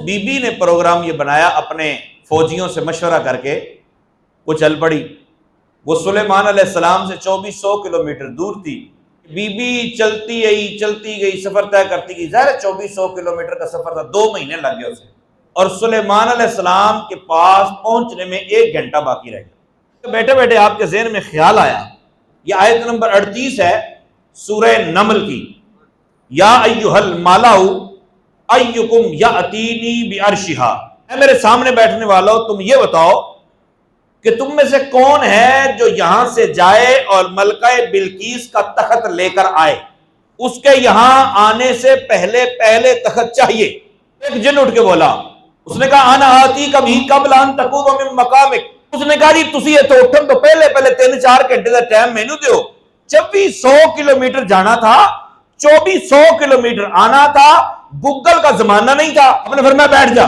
Be be نے programme یہ بنایا اپنے فوجیوں سے مشورہ کر کے، وہ چل پڑی۔ وہ سلیمان علیہ السلام سے 2400 کلومیٹر دور تھی۔ بی بی چلتی گئی سفر طے کرتی گئی، ظاہر 2400 کلومیٹر کا سفر تھا، 2 مہینے لگ گئے اسے، اور سلیمان علیہ السلام کے پاس پہنچنے میں 1 گھنٹہ باقی رہ گیا۔ بیٹھے بیٹھے آپ کے ذہن میں خیال آیا، یہ آیت نمبر 38 ہے سورہ نمل کی، یا ایھا الملأ ایکم یاتینی بعرشھا، اے میرے سامنے بیٹھنے والوں تم یہ بتاؤ کہ تم میں سے کون ہے جو یہاں سے جائے اور ملکہ بلقیس کا تخت لے کر آئے، اس کے یہاں آنے سے پہلے تخت چاہیے۔ ایک جن اٹھ کے بولا، اس نے کہا انا آتی کبھی قبل ان تقوم من مقامک، اس نے کہا جی تسی یہ تو اٹھن تو پہلے 3-4 گھنٹے کا ٹائم مینو دیو، 2400 کلومیٹر جانا تھا، 2400 کلومیٹر آنا تھا، گوگل کا زمانہ نہیں تھا، آپ نے فرمایا بیٹھ جا،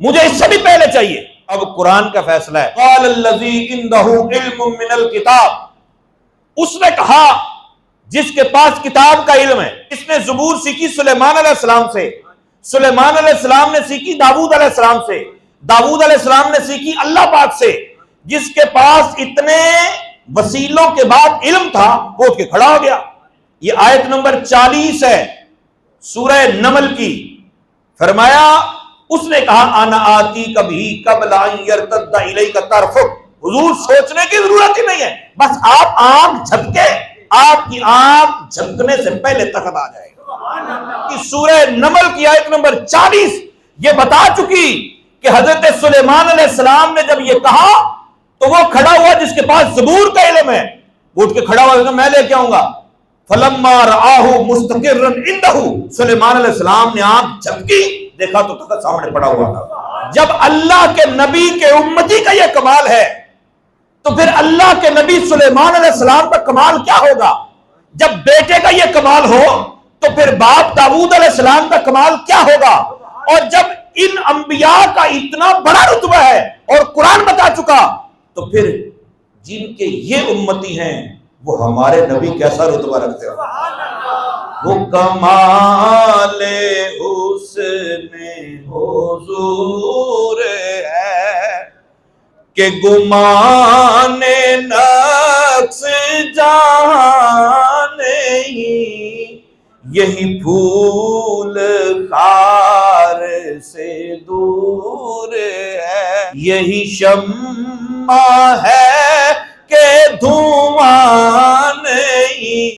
مجھے اس سے بھی پہلے چاہیے۔ اب قرآن کا فیصلہ ہے، قال الذی عندہ علم من الکتاب، اس نے کہا جس کے پاس کتاب کا علم ہے، اس نے زبور سیکھی سلیمان علیہ السلام سے، سلیمان علیہ السلام نے سیکھی داؤد علیہ السلام سے، داؤد علیہ السلام نے سیکھی اللہ پاک سے، جس کے پاس اتنے وسیلوں کے بعد علم تھا وہ اٹھ کے کھڑا ہو گیا۔ یہ آیت نمبر 40 ہے سورہ نمل کی۔ فرمایا اس نے کہا انا آتی کبھی قبل ان یرتد الیک طرفک، حضور سوچنے کی ضرورت ہی نہیں ہے، بس آپ آنکھ جھپکے، آپ کی آنکھ جھپکنے سے پہلے تخت آ جائے گا۔ سورہ نمل کی آیت نمبر 40 یہ بتا چکی کہ حضرت سلیمان علیہ السلام نے جب یہ کہا تو وہ کھڑا ہوا جس کے پاس زبور کا علم ہے، وہ اٹھ کے کھڑا ہوا، میں لے کے آؤں گا۔ فلما رآہ مستقرا عنده، سلیمان علیہ السلام نے آنکھ جھپکی، دیکھا تو تخت سامنے پڑا ہوا تھا۔ جب اللہ کے نبی کے امتی کا یہ کمال ہے تو پھر اللہ کے نبی سلیمان علیہ السلام کا کمال کیا ہوگا؟ جب بیٹے کا یہ کمال ہو تو پھر باپ داؤد علیہ السلام کا کمال کیا ہوگا؟ اور جب ان انبیاء کا اتنا بڑا رتبہ ہے اور قرآن بتا چکا تو پھر جن کے یہ امتی ہیں وہ ہمارے نبی کیسا رتبہ رکھتے ہیں؟ وہ کمال حسن حضور ہے کہ گمان نقص جہاں نہیں، یہی پھول خار سے دور ہے، یہی شمع ہے کہ دھواں